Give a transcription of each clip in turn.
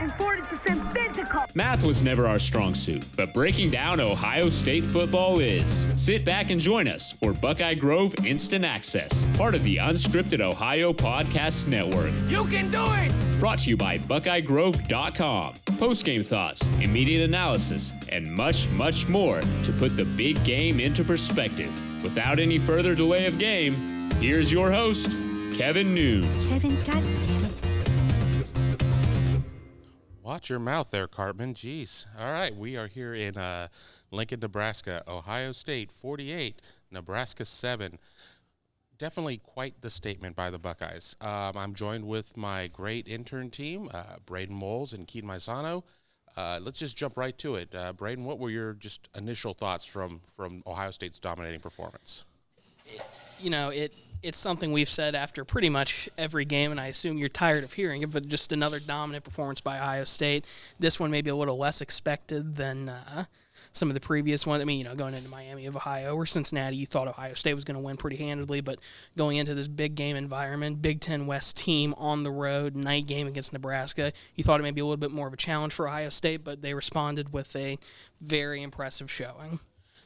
and 40% physical. Math was never our strong suit, but breaking down Ohio State football is. Sit back and join us for Buckeye Grove Instant Access, part of the Unscripted Ohio Podcast Network. You can do it! Brought to you by BuckeyeGrove.com. Post-game thoughts, immediate analysis, and much, much more to put the big game into perspective. Without any further delay of game, here's your host, Kevin New. Kevin, goddammit. Watch your mouth there, Cartman. Jeez. All right, we are here in Lincoln, Nebraska. Ohio State 48, Nebraska 7. Definitely quite the statement by the Buckeyes. I'm joined with my great intern team, Braden Moles and Keaton Maisano. Let's just jump right to it. Braden, what were your just initial thoughts from Ohio State's dominating performance? It's something we've said after pretty much every game, and I assume you're tired of hearing it, but just another dominant performance by Ohio State. This one maybe a little less expected than some of the previous ones. I mean, going into Miami of Ohio or Cincinnati, you thought Ohio State was going to win pretty handedly, but going into this big game environment, Big Ten West team on the road, night game against Nebraska, you thought it may be a little bit more of a challenge for Ohio State, but they responded with a very impressive showing.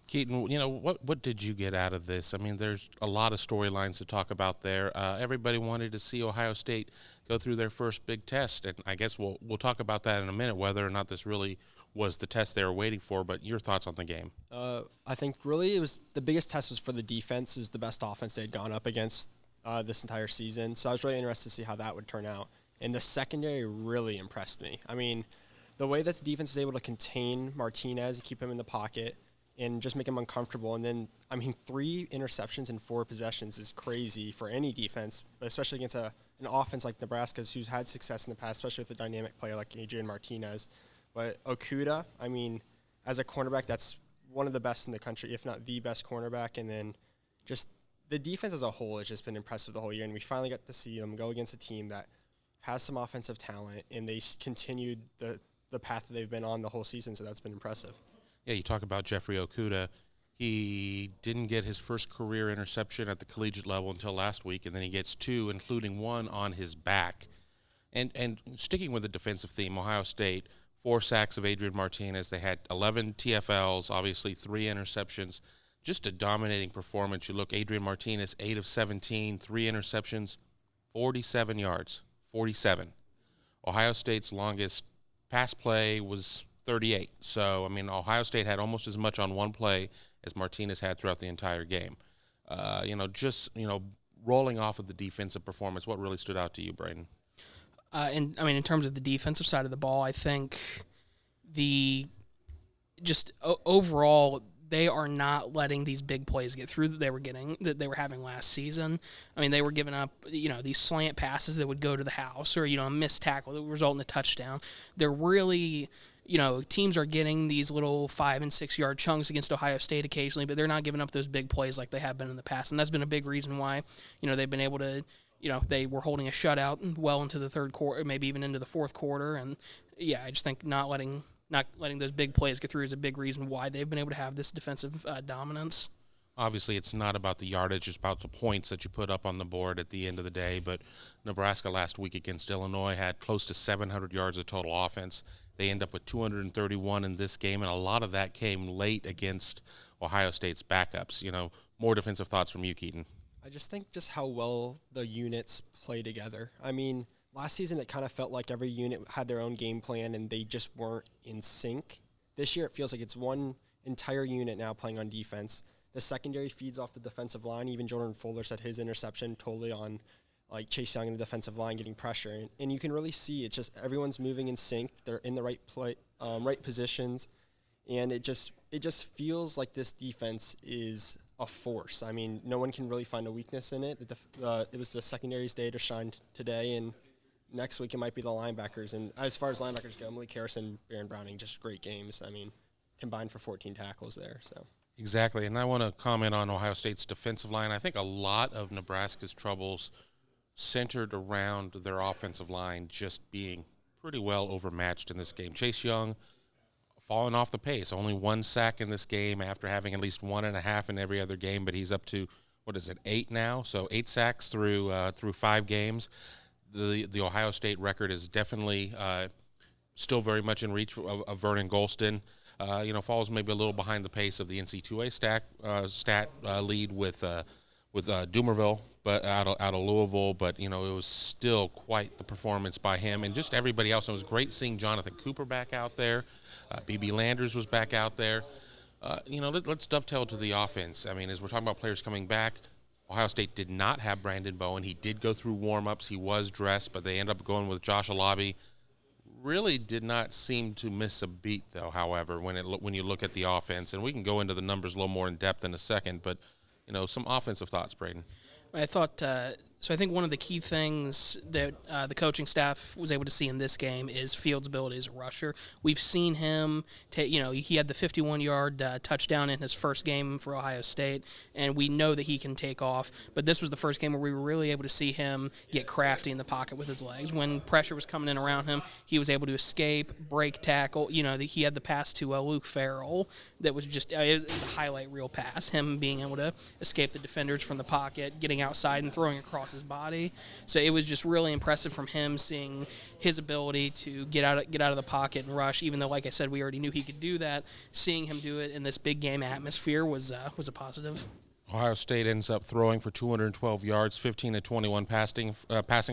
Keaton, what did you get out of this? I mean, there's a lot of storylines to talk about there. Everybody wanted to see Ohio State go through their first big test, and I guess we'll talk about that in a minute, whether or not this really was the test they were waiting for, but your thoughts on the game? I think really it was the biggest test was for the defense. It was the best offense they had gone up against this entire season, so I was really interested to see how that would turn out. And the secondary really impressed me. I mean, the way that the defense is able to contain Martinez and keep him in the pocket and just make him uncomfortable. And then, 3 interceptions in 4 possessions is crazy for any defense, but especially against an offense like Nebraska's who's had success in the past, especially with a dynamic player like Adrian Martinez. But Okudah, as a cornerback, that's one of the best in the country, if not the best cornerback. And then just the defense as a whole has just been impressive the whole year. And we finally got to see them go against a team that has some offensive talent, and they continued the path that they've been on the whole season, so that's been impressive. Yeah, you talk about Jeffrey Okudah. He didn't get his first career interception at the collegiate level until last week, and then he gets 2, including 1 on his back. And sticking with the defensive theme, Ohio State, 4 sacks of Adrian Martinez. They had 11 TFLs, obviously 3 interceptions. Just a dominating performance. You look, Adrian Martinez, 8 of 17, 3 interceptions, 47 yards, 47. Ohio State's longest pass play was 38. So, Ohio State had almost as much on one play as Martinez had throughout the entire game. Rolling off of the defensive performance, what really stood out to you, Braden? In terms of the defensive side of the ball, I think overall, they are not letting these big plays get through that they were having last season. They were giving up, these slant passes that would go to the house or, a missed tackle that would result in a touchdown. They're really, teams are getting these little 5 and 6 yard chunks against Ohio State occasionally, but they're not giving up those big plays like they have been in the past. And that's been a big reason why, they've been able to, they were holding a shutout well into the third quarter, maybe even into the fourth quarter. And yeah, I just think not letting those big plays get through is a big reason why they've been able to have this defensive dominance. Obviously, it's not about the yardage, it's about the points that you put up on the board at the end of the day. But Nebraska last week against Illinois had close to 700 yards of total offense. They end up with 231 in this game, and a lot of that came late against Ohio State's backups. More defensive thoughts from you, Keaton. I just think just how well the units play together. Last season it kind of felt like every unit had their own game plan and they just weren't in sync. This year it feels like it's one entire unit now playing on defense. The secondary feeds off the defensive line. Even Jordan Fuller said his interception totally on Chase Young in the defensive line getting pressure. And you can really see it's just everyone's moving in sync. They're in the right right positions. And it just feels like this defense is a force. No one can really find a weakness in it. It was the secondary's day to shine today, and next week it might be the linebackers. And as far as linebackers go, Malik Harrison, Baron Browning, just great games. Combined for 14 tackles there. So Exactly, and I want to comment on Ohio State's defensive line. I think a lot of Nebraska's troubles centered around their offensive line just being pretty well overmatched in this game. Chase Young falling off the pace, only 1 sack in this game after having at least 1.5 in every other game, but he's up to, 8 now? So 8 sacks through 5 games. The Ohio State record is definitely still very much in reach of Vernon Golston. Falls maybe a little behind the pace of the NC2A stat lead with Dumerville, but out of Louisville. But it was still quite the performance by him and just everybody else. It was great seeing Jonathan Cooper back out there. BB Landers was back out there. Let's dovetail to the offense. I mean, as we're talking about players coming back, Ohio State did not have Brandon Bowen. He did go through warm-ups. He was dressed, but they ended up going with Josh Alabi. Really did not seem to miss a beat, though, however, when you look at the offense. And we can go into the numbers a little more in depth in a second, but, some offensive thoughts, Braden. I thought so. I think one of the key things that the coaching staff was able to see in this game is Fields' ability as a rusher. We've seen him take. He had the 51-yard touchdown in his first game for Ohio State, and we know that he can take off. But this was the first game where we were really able to see him get crafty in the pocket with his legs. When pressure was coming in around him, he was able to escape, break tackle. He had the pass to Luke Farrell that was just it was a highlight reel pass. Him being able to escape the defenders from the pocket, getting outside and throwing across his body. So it was just really impressive from him, seeing his ability to get out of the pocket and rush, even though, like I said, we already knew he could do that. Seeing him do it in this big game atmosphere was a positive. Ohio State ends up throwing for 212 yards, 15 to 21 passing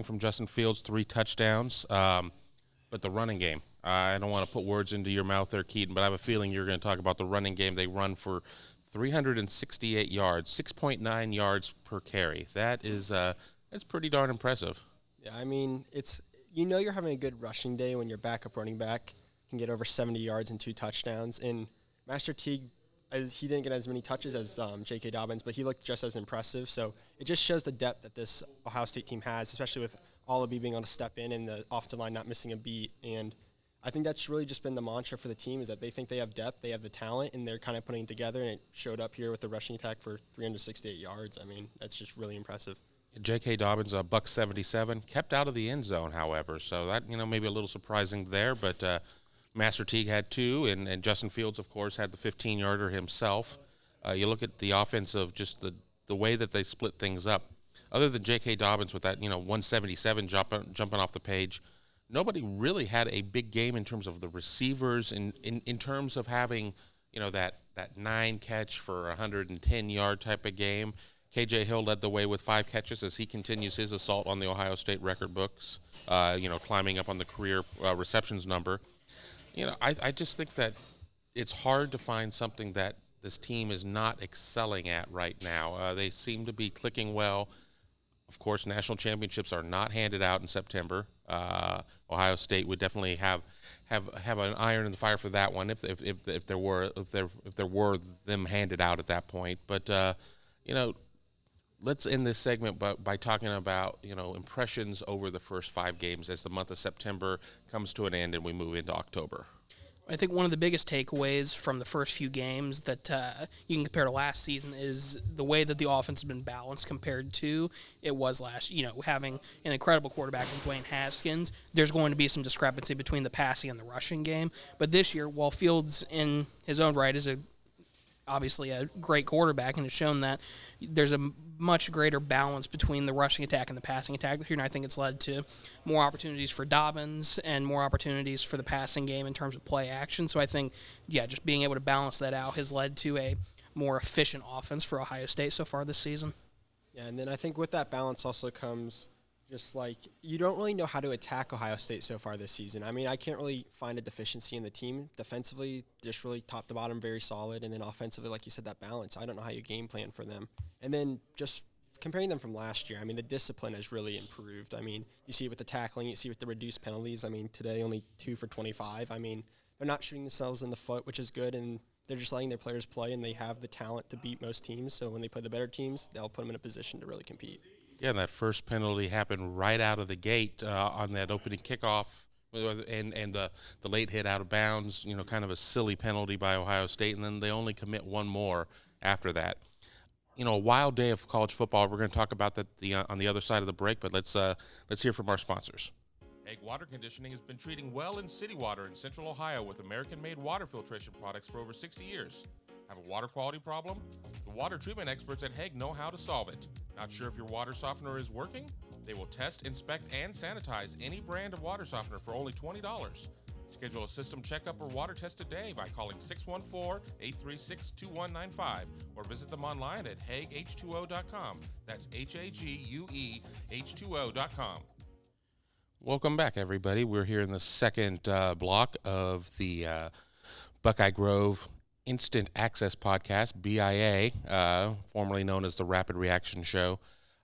from Justin Fields, 3 touchdowns. But the running game, I don't want to put words into your mouth there, Keaton, but I have a feeling you're going to talk about the running game. They run for 368 yards, 6.9 yards per carry. That's pretty darn impressive. Yeah, I mean, you're having a good rushing day when your backup running back can get over 70 yards and 2 touchdowns. And Master Teague, he didn't get as many touches as J.K. Dobbins, but he looked just as impressive. So it just shows the depth that this Ohio State team has, especially with Alabi being able to step in and the offensive line not missing a beat. And I think that's really just been the mantra for the team, is that they think they have depth, they have the talent, and they're kind of putting it together. And it showed up here with the rushing attack for 368 yards. I mean, that's just really impressive. J.K. Dobbins, $177, kept out of the end zone, however. So that, maybe a little surprising there. But Master Teague had 2, and Justin Fields, of course, had the 15-yarder himself. You look at the offense of just the way that they split things up. Other than J.K. Dobbins with that, 177 jumping off the page, nobody really had a big game in terms of the receivers, in terms of having, that 9 catch for 110-yard type of game. K.J. Hill led the way with 5 catches as he continues his assault on the Ohio State record books, climbing up on the career receptions number. I just think that it's hard to find something that this team is not excelling at right now. They seem to be clicking well. Of course, national championships are not handed out in September. Ohio State would definitely have an iron in the fire for that one if there were them handed out at that point. But let's end this segment by talking about impressions over the first 5 games as the month of September comes to an end and we move into October. I think one of the biggest takeaways from the first few games that you can compare to last season is the way that the offense has been balanced compared to it was last. Having an incredible quarterback in Dwayne Haskins, there's going to be some discrepancy between the passing and the rushing game. But this year, while Fields in his own right is obviously a great quarterback and has shown that, there's a much greater balance between the rushing attack and the passing attack this year, and I think it's led to more opportunities for Dobbins and more opportunities for the passing game in terms of play action. So I think, just being able to balance that out has led to a more efficient offense for Ohio State so far this season. Yeah, and then I think with that balance also comes just like you don't really know how to attack Ohio State so far this season. I mean, I can't really find a deficiency in the team. Defensively, just really top to bottom, very solid. And then offensively, like you said, that balance. I don't know how you game plan for them. And then just comparing them from last year, I mean, the discipline has really improved. I mean, you see it with the tackling, you see it with the reduced penalties. I mean, today only 2 for 25. I mean, they're not shooting themselves in the foot, which is good, and they're just letting their players play, and they have the talent to beat most teams. So when they play the better teams, they'll put them in a position to really compete. Yeah, and that first penalty happened right out of the gate on that opening kickoff, and the late hit out of bounds, kind of a silly penalty by Ohio State, and then they only commit one more after that. A wild day of college football. We're going to talk about that on the other side of the break, but let's hear from our sponsors. Egg Water Conditioning has been treating well in city water in Central Ohio with American-made water filtration products for over 60 years. Have a water quality problem? The water treatment experts at Hague know how to solve it. Not sure if your water softener is working? They will test, inspect, and sanitize any brand of water softener for only $20. Schedule a system checkup or water test today by calling 614-836-2195 or visit them online at HagueH2O.com. That's HagueH2O.com. Welcome back, everybody. We're here in the second block of the Buckeye Grove Instant Access Podcast, BIA, formerly known as the Rapid Reaction Show.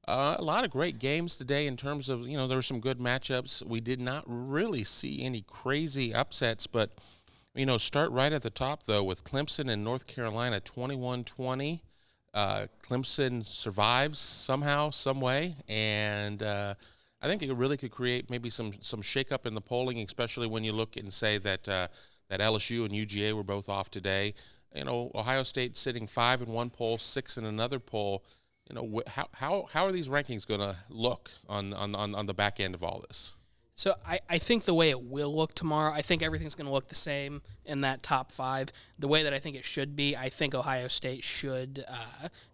A lot of great games today in terms of, there were some good matchups. We did not really see any crazy upsets, but, start right at the top, though, with Clemson and North Carolina 21-20. Clemson survives somehow, some way, and I think it really could create maybe some shakeup in the polling, especially when you look and say that that LSU and UGA were both off today. Ohio State sitting 5 in one poll, 6 in another poll. How are these rankings going to look on the back end of all this? So I think the way it will look tomorrow, I think everything's going to look the same in that top 5. The way that I think it should be, I think Ohio State should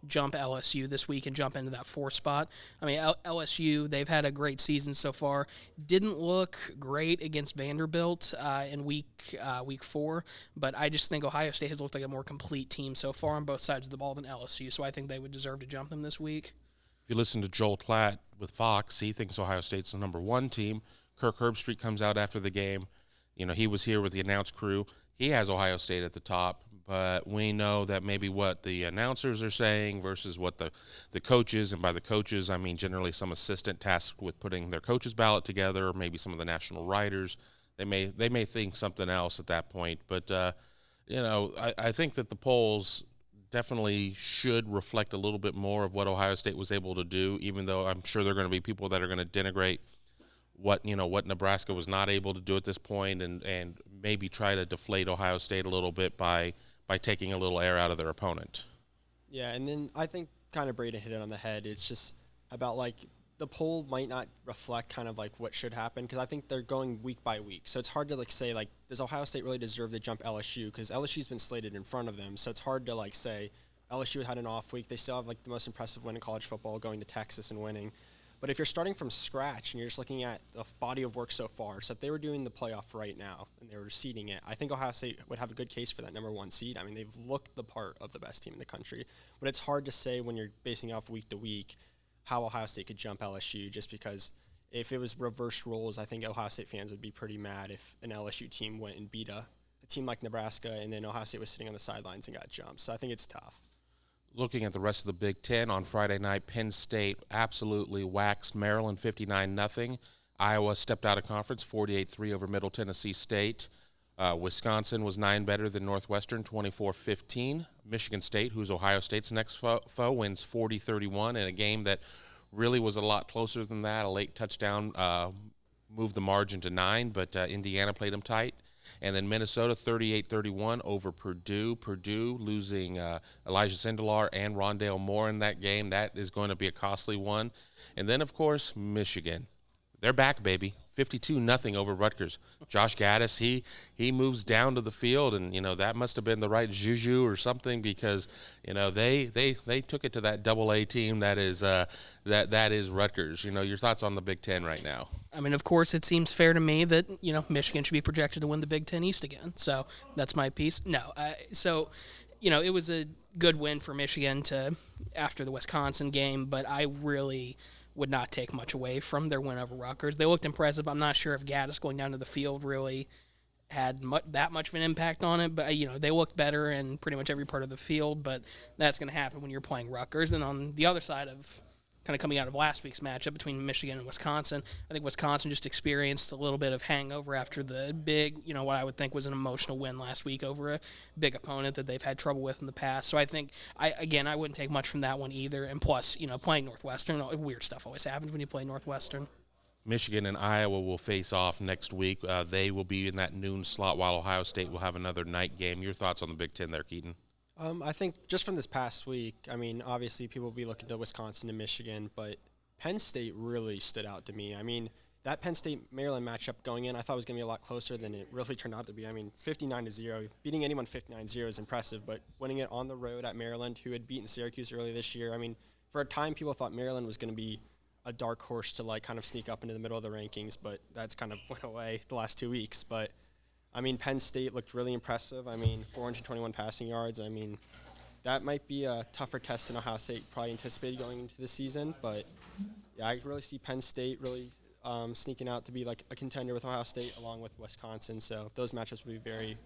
jump LSU this week and jump into that 4 spot. I mean, LSU, they've had a great season so far. Didn't look great against Vanderbilt in week 4, but I just think Ohio State has looked like a more complete team so far on both sides of the ball than LSU, so I think they would deserve to jump them this week. If you listen to Joel Klatt with Fox, he thinks Ohio State's the number 1 team. Kirk Herbstreit comes out after the game. He was here with the announce crew. He has Ohio State at the top, but we know that maybe what the announcers are saying versus what the coaches, and by the coaches, I mean generally some assistant tasked with putting their coaches' ballot together, or maybe some of the national writers. They may think something else at that point. But, I think that the polls definitely should reflect a little bit more of what Ohio State was able to do, even though I'm sure there are going to be people that are going to denigrate what Nebraska was not able to do at this point, and maybe try to deflate Ohio State a little bit by taking a little air out of their opponent. Yeah, and then I think kind of Braden hit it on the head. It's just about the poll might not reflect kind of what should happen, because I think they're going week by week. So it's hard to say does Ohio State really deserve to jump LSU, because LSU's been slated in front of them. So it's hard to say LSU had an off week. They still have the most impressive win in college football, going to Texas and winning. But if you're starting from scratch and you're just looking at the body of work so far, so if they were doing the playoff right now and they were seeding it, I think Ohio State would have a good case for that number 1 seed. I mean, they've looked the part of the best team in the country. But it's hard to say when you're basing off week to week how Ohio State could jump LSU, just because if it was reverse roles, I think Ohio State fans would be pretty mad if an LSU team went and beat a team like Nebraska and then Ohio State was sitting on the sidelines and got jumped. So I think it's tough. Looking at the rest of the Big Ten, on Friday night, Penn State absolutely waxed Maryland 59-0. Iowa stepped out of conference 48-3 over Middle Tennessee State. Wisconsin was 9 better than Northwestern, 24-15. Michigan State, who's Ohio State's next foe, wins 40-31 in a game that really was a lot closer than that. A late touchdown moved the margin to 9, but Indiana played them tight. And then Minnesota 38-31 over Purdue. Purdue losing Elijah Sindelar and Rondale Moore in that game. That is going to be a costly one. And then, of course, Michigan. They're back, baby. 52-0 over Rutgers. Josh Gaddis, he moves down to the field, and that must have been the right juju or something, because they took it to that Double-A team that is that is Rutgers. Your thoughts on the Big Ten right now? I mean, of course, it seems fair to me that Michigan should be projected to win the Big Ten East again. So that's my piece. No, it was a good win for Michigan after the Wisconsin game, but I really would not take much away from their win over Rutgers. They looked impressive. I'm not sure if Gaddis going down to the field really had that much of an impact on it, but they looked better in pretty much every part of the field, but that's going to happen when you're playing Rutgers. And on the other side of kind of coming out of last week's matchup between Michigan and Wisconsin, I think Wisconsin just experienced a little bit of hangover after the big, what I would think was an emotional win last week over a big opponent that they've had trouble with in the past. So I think, I wouldn't take much from that one either. And plus, playing Northwestern, weird stuff always happens when you play Northwestern. Michigan and Iowa will face off next week. They will be in that noon slot, while Ohio State will have another night game. Your thoughts on the Big Ten there, Keaton? I think just from this past week, obviously people will be looking to Wisconsin and Michigan, but Penn State really stood out to me. That Penn State-Maryland matchup going in, I thought was going to be a lot closer than it really turned out to be. 59-0. Beating anyone 59-0 is impressive, but winning it on the road at Maryland, who had beaten Syracuse earlier this year, for a time people thought Maryland was going to be a dark horse to kind of sneak up into the middle of the rankings, but that's kind of went away the last 2 weeks. But I mean, Penn State looked really impressive. I mean, 421 passing yards. I mean, that might be a tougher test than Ohio State probably anticipated going into the season. But, yeah, I really see Penn State really sneaking out to be like a contender with Ohio State along with Wisconsin. So those matchups will be very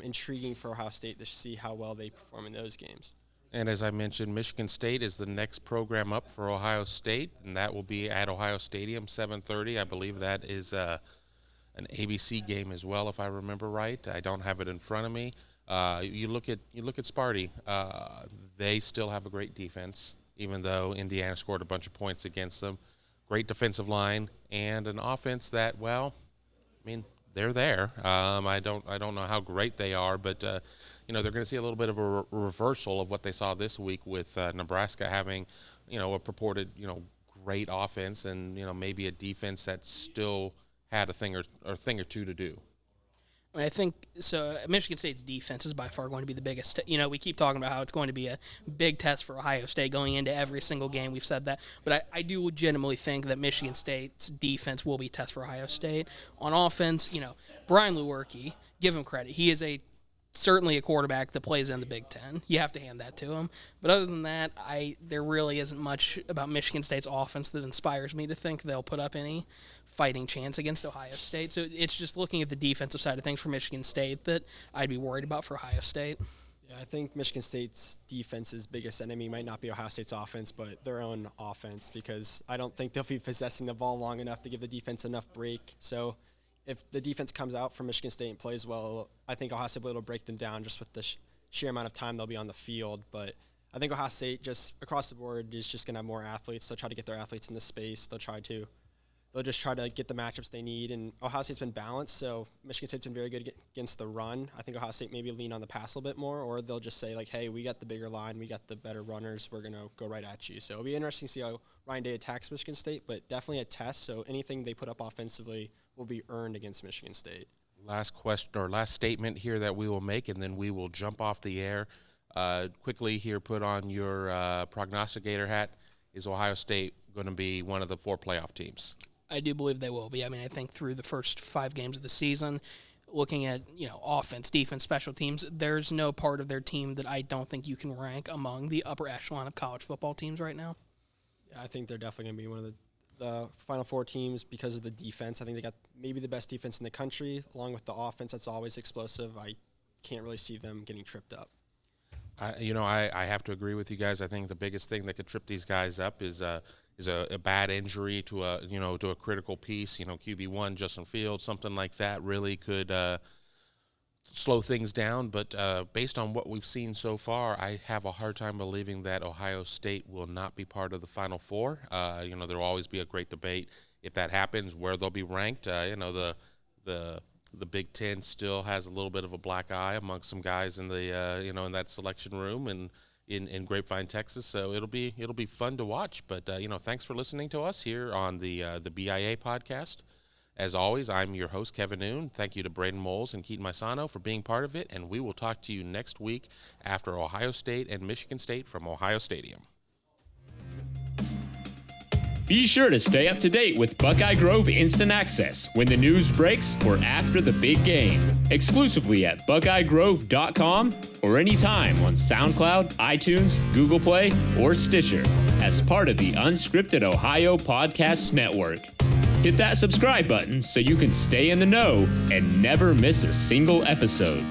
intriguing for Ohio State to see how well they perform in those games. And as I mentioned, Michigan State is the next program up for Ohio State, and that will be at Ohio Stadium, 7:30. I believe that is an ABC game as well, if I remember right. I don't have it in front of me. You look at Sparty. They still have a great defense, even though Indiana scored a bunch of points against them. Great defensive line and an offense that, well, I mean, they're there. I don't know how great they are, but they're going to see a little bit of a reversal of what they saw this week with Nebraska having, a purported, great offense and maybe a defense that still had a thing or two to do. I mean, I think so. Michigan State's defense is by far going to be the biggest. We keep talking about how it's going to be a big test for Ohio State going into every single game. We've said that, but I do legitimately think that Michigan State's defense will be a test for Ohio State. On offense, Brian Lewerke, give him credit. He is certainly a quarterback that plays in the Big Ten. You have to hand that to him. But other than that, there really isn't much about Michigan State's offense that inspires me to think they'll put up any fighting chance against Ohio State. So it's just looking at the defensive side of things for Michigan State that I'd be worried about for Ohio State. Yeah, I think Michigan State's defense's biggest enemy might not be Ohio State's offense, but their own offense, because I don't think they'll be possessing the ball long enough to give the defense enough break. So if the defense comes out from Michigan State and plays well, I think Ohio State will be able to break them down just with the sheer amount of time they'll be on the field. But I think Ohio State just across the board is just going to have more athletes. They'll try to get their athletes in the space. They'll just try to get the matchups they need. And Ohio State's been balanced, so Michigan State's been very good against the run. I think Ohio State maybe lean on the pass a little bit more, or they'll just say, like, hey, we got the bigger line, we got the better runners, we're going to go right at you. So it'll be interesting to see how Ryan Day attacks Michigan State, but definitely a test. So anything they put up offensively will be earned against Michigan State. Last question or last statement here that we will make, and then we will jump off the air. Quickly here, put on your prognosticator hat. Is Ohio State going to be one of the 4 playoff teams? I do believe they will be. I mean, I think through the first 5 games of the season, looking at, offense, defense, special teams, there's no part of their team that I don't think you can rank among the upper echelon of college football teams right now. Yeah, I think they're definitely going to be one of the Final Four teams because of the defense. I think they got maybe the best defense in the country, along with the offense that's always explosive. I can't really see them getting tripped up. I have to agree with you guys. I think the biggest thing that could trip these guys up is a bad injury to a critical piece. QB1, Justin Fields, something like that really could slow things down. But based on what we've seen so far, I have a hard time believing that Ohio State will not be part of the Final Four. There will always be a great debate if that happens where they'll be ranked. The Big Ten still has a little bit of a black eye among some guys in the in that selection room and in Grapevine, Texas. So it'll be fun to watch. But thanks for listening to us here on the BIA podcast. As always, I'm your host, Kevin Noon. Thank you to Braden Moles and Keaton Maisano for being part of it, and we will talk to you next week after Ohio State and Michigan State from Ohio Stadium. Be sure to stay up to date with Buckeye Grove Instant Access when the news breaks or after the big game, exclusively at BuckeyeGrove.com or anytime on SoundCloud, iTunes, Google Play, or Stitcher as part of the Unscripted Ohio Podcasts Network. Hit that subscribe button so you can stay in the know and never miss a single episode.